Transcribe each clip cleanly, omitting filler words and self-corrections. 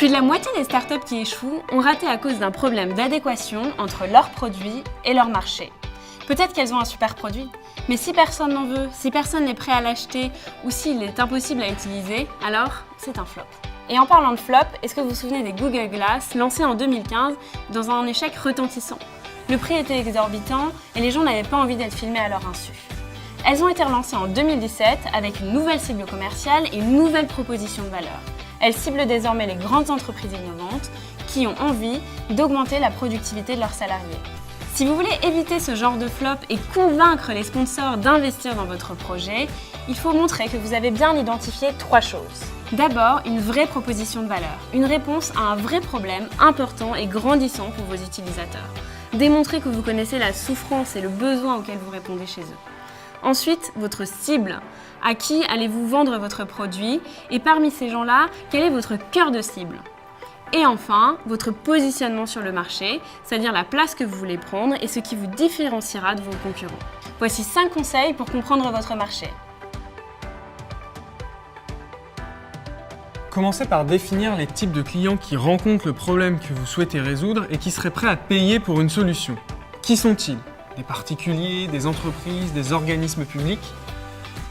Plus de la moitié des startups qui échouent ont raté à cause d'un problème d'adéquation entre leurs produits et leur marché. Peut-être qu'elles ont un super produit, mais si personne n'en veut, si personne n'est prêt à l'acheter ou s'il est impossible à utiliser, alors c'est un flop. Et en parlant de flop, est-ce que vous vous souvenez des Google Glass lancés en 2015 dans un échec retentissant? Le prix était exorbitant et les gens n'avaient pas envie d'être filmés à leur insu. Elles ont été relancées en 2017 avec une nouvelle cible commerciale et une nouvelle proposition de valeur. Elles ciblent désormais les grandes entreprises innovantes qui ont envie d'augmenter la productivité de leurs salariés. Si vous voulez éviter ce genre de flop et convaincre les sponsors d'investir dans votre projet, il faut montrer que vous avez bien identifié 3 choses. D'abord, une vraie proposition de valeur, une réponse à un vrai problème important et grandissant pour vos utilisateurs. Démontrez que vous connaissez la souffrance et le besoin auquel vous répondez chez eux. Ensuite, votre cible. À qui allez-vous vendre votre produit? Et parmi ces gens-là, quel est votre cœur de cible? Et enfin, votre positionnement sur le marché, c'est-à-dire la place que vous voulez prendre et ce qui vous différenciera de vos concurrents. Voici 5 conseils pour comprendre votre marché. Commencez par définir les types de clients qui rencontrent le problème que vous souhaitez résoudre et qui seraient prêts à payer pour une solution. Qui sont-ils? Des particuliers, des entreprises, des organismes publics?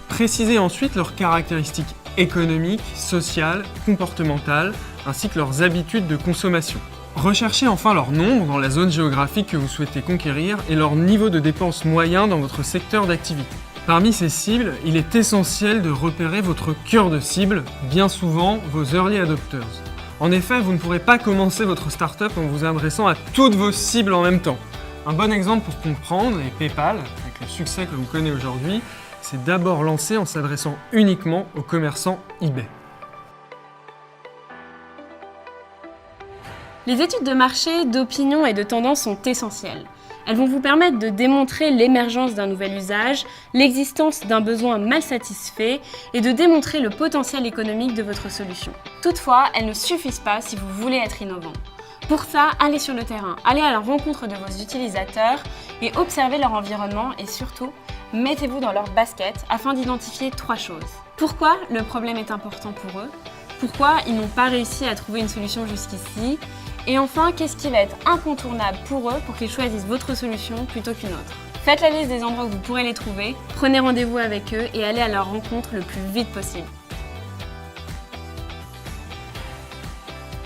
Précisez ensuite leurs caractéristiques économiques, sociales, comportementales, ainsi que leurs habitudes de consommation. Recherchez enfin leur nombre dans la zone géographique que vous souhaitez conquérir et leur niveau de dépenses moyen dans votre secteur d'activité. Parmi ces cibles, il est essentiel de repérer votre cœur de cible, bien souvent vos early adopters. En effet, vous ne pourrez pas commencer votre startup en vous adressant à toutes vos cibles en même temps. Un bon exemple pour comprendre est PayPal, avec le succès que l'on connaît aujourd'hui, c'est d'abord lancé en s'adressant uniquement aux commerçants eBay. Les études de marché, d'opinion et de tendance sont essentielles. Elles vont vous permettre de démontrer l'émergence d'un nouvel usage, l'existence d'un besoin mal satisfait et de démontrer le potentiel économique de votre solution. Toutefois, elles ne suffisent pas si vous voulez être innovant. Pour ça, allez sur le terrain, allez à la rencontre de vos utilisateurs et observez leur environnement et surtout, mettez-vous dans leur basket afin d'identifier 3 choses. Pourquoi le problème est important pour eux? Pourquoi ils n'ont pas réussi à trouver une solution jusqu'ici? Et enfin, qu'est-ce qui va être incontournable pour eux pour qu'ils choisissent votre solution plutôt qu'une autre? Faites la liste des endroits où vous pourrez les trouver, prenez rendez-vous avec eux et allez à leur rencontre le plus vite possible.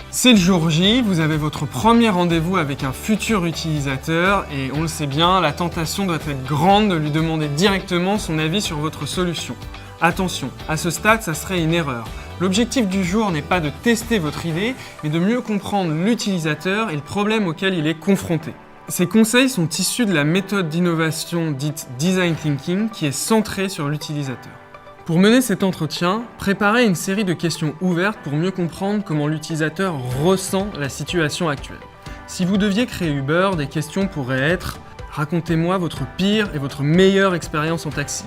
C'est le jour J, vous avez votre premier rendez-vous avec un futur utilisateur et on le sait bien, la tentation doit être grande de lui demander directement son avis sur votre solution. Attention, à ce stade, ça serait une erreur. L'objectif du jour n'est pas de tester votre idée, mais de mieux comprendre l'utilisateur et le problème auquel il est confronté. Ces conseils sont issus de la méthode d'innovation dite Design Thinking qui est centrée sur l'utilisateur. Pour mener cet entretien, préparez une série de questions ouvertes pour mieux comprendre comment l'utilisateur ressent la situation actuelle. Si vous deviez créer Uber, des questions pourraient être « Racontez-moi votre pire et votre meilleure expérience en taxi ».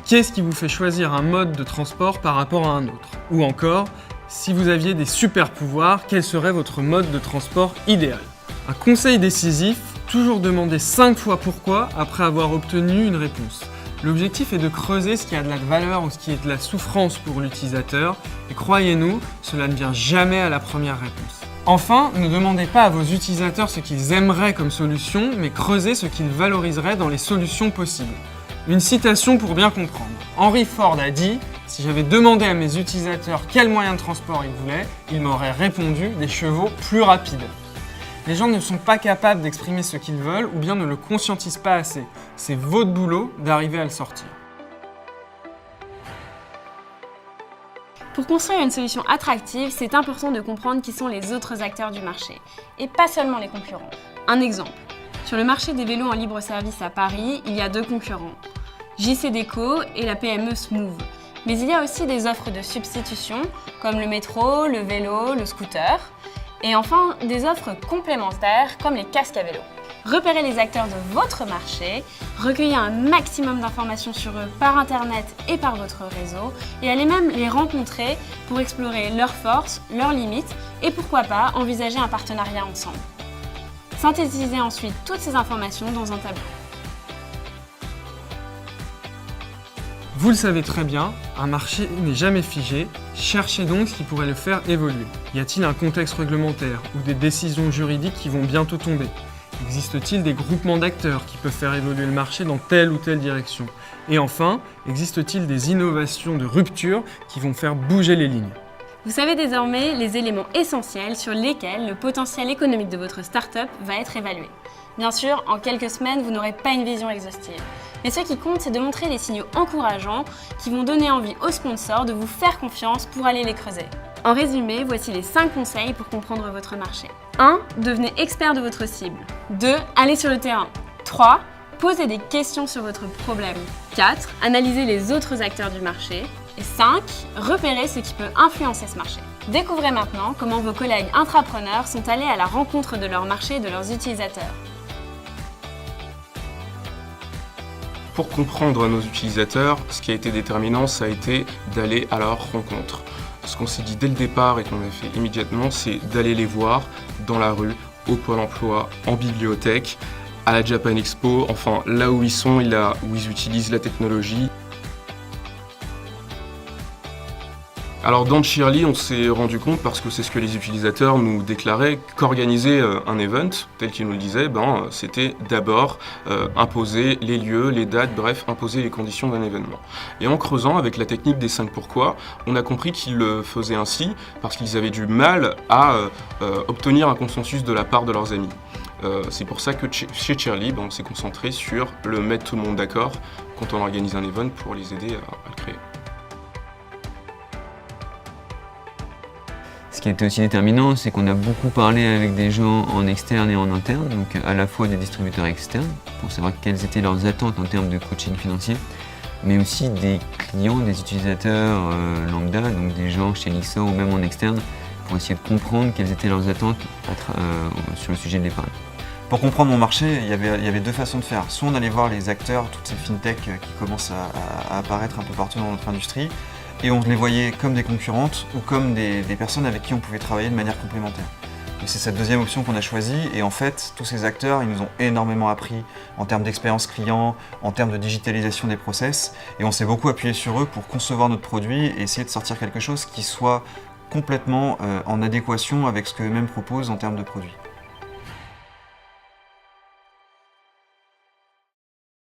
Qu'est-ce qui vous fait choisir un mode de transport par rapport à un autre? Ou encore, si vous aviez des super pouvoirs, quel serait votre mode de transport idéal? Un conseil décisif, toujours demander 5 fois pourquoi après avoir obtenu une réponse. L'objectif est de creuser ce qui a de la valeur ou ce qui est de la souffrance pour l'utilisateur, et croyez-nous, cela ne vient jamais à la première réponse. Enfin, ne demandez pas à vos utilisateurs ce qu'ils aimeraient comme solution, mais creusez ce qu'ils valoriseraient dans les solutions possibles. Une citation pour bien comprendre. Henry Ford a dit « Si j'avais demandé à mes utilisateurs quel moyen de transport ils voulaient, ils m'auraient répondu des chevaux plus rapides. » Les gens ne sont pas capables d'exprimer ce qu'ils veulent ou bien ne le conscientisent pas assez. C'est votre boulot d'arriver à le sortir. Pour construire une solution attractive, c'est important de comprendre qui sont les autres acteurs du marché, et pas seulement les concurrents. Un exemple. Sur le marché des vélos en libre service à Paris, il y a 2 concurrents, JCDecaux et la PME Smooth. Mais il y a aussi des offres de substitution, comme le métro, le vélo, le scooter. Et enfin, des offres complémentaires, comme les casques à vélo. Repérez les acteurs de votre marché, recueillez un maximum d'informations sur eux par Internet et par votre réseau, et allez même les rencontrer pour explorer leurs forces, leurs limites, et pourquoi pas envisager un partenariat ensemble. Synthétisez ensuite toutes ces informations dans un tableau. Vous le savez très bien, un marché n'est jamais figé, cherchez donc ce qui pourrait le faire évoluer. Y a-t-il un contexte réglementaire ou des décisions juridiques qui vont bientôt tomber? Existe-t-il des groupements d'acteurs qui peuvent faire évoluer le marché dans telle ou telle direction? Et enfin, existe-t-il des innovations de rupture qui vont faire bouger les lignes? Vous savez désormais les éléments essentiels sur lesquels le potentiel économique de votre start-up va être évalué. Bien sûr, en quelques semaines, vous n'aurez pas une vision exhaustive. Mais ce qui compte, c'est de montrer les signaux encourageants qui vont donner envie aux sponsors de vous faire confiance pour aller les creuser. En résumé, voici les 5 conseils pour comprendre votre marché. 1. Devenez expert de votre cible. 2. Allez sur le terrain. 3. Posez des questions sur votre problème. 4. Analysez les autres acteurs du marché. Et 5. Repérez ce qui peut influencer ce marché. Découvrez maintenant comment vos collègues intrapreneurs sont allés à la rencontre de leur marché et de leurs utilisateurs. Pour comprendre nos utilisateurs, ce qui a été déterminant, ça a été d'aller à leur rencontre. Ce qu'on s'est dit dès le départ et qu'on a fait immédiatement, c'est d'aller les voir dans la rue, au Pôle emploi, en bibliothèque, à la Japan Expo, enfin là où ils sont et là où ils utilisent la technologie. Alors dans Cheerly, on s'est rendu compte, parce que c'est ce que les utilisateurs nous déclaraient, qu'organiser un event, tel qu'ils nous le disaient, c'était d'abord imposer les lieux, les dates, bref, imposer les conditions d'un événement. Et en creusant avec la technique des 5 pourquoi, on a compris qu'ils le faisaient ainsi parce qu'ils avaient du mal à obtenir un consensus de la part de leurs amis. C'est pour ça que chez Cheerly, on s'est concentré sur le mettre tout le monde d'accord quand on organise un event pour les aider à le créer. Ce qui a été aussi déterminant, c'est qu'on a beaucoup parlé avec des gens en externe et en interne, donc à la fois des distributeurs externes, pour savoir quelles étaient leurs attentes en termes de coaching financier, mais aussi des clients, des utilisateurs lambda, donc des gens chez Lixa ou même en externe, pour essayer de comprendre quelles étaient leurs attentes sur le sujet de l'épargne. Pour comprendre mon marché, il y avait 2 façons de faire. Soit on allait voir les acteurs, toutes ces fintechs qui commencent à apparaître un peu partout dans notre industrie, et on les voyait comme des concurrentes ou comme des personnes avec qui on pouvait travailler de manière complémentaire. Et c'est cette deuxième option qu'on a choisie, et en fait, tous ces acteurs, ils nous ont énormément appris en termes d'expérience client, en termes de digitalisation des process, et on s'est beaucoup appuyé sur eux pour concevoir notre produit et essayer de sortir quelque chose qui soit complètement en adéquation avec ce qu'eux-mêmes proposent en termes de produits.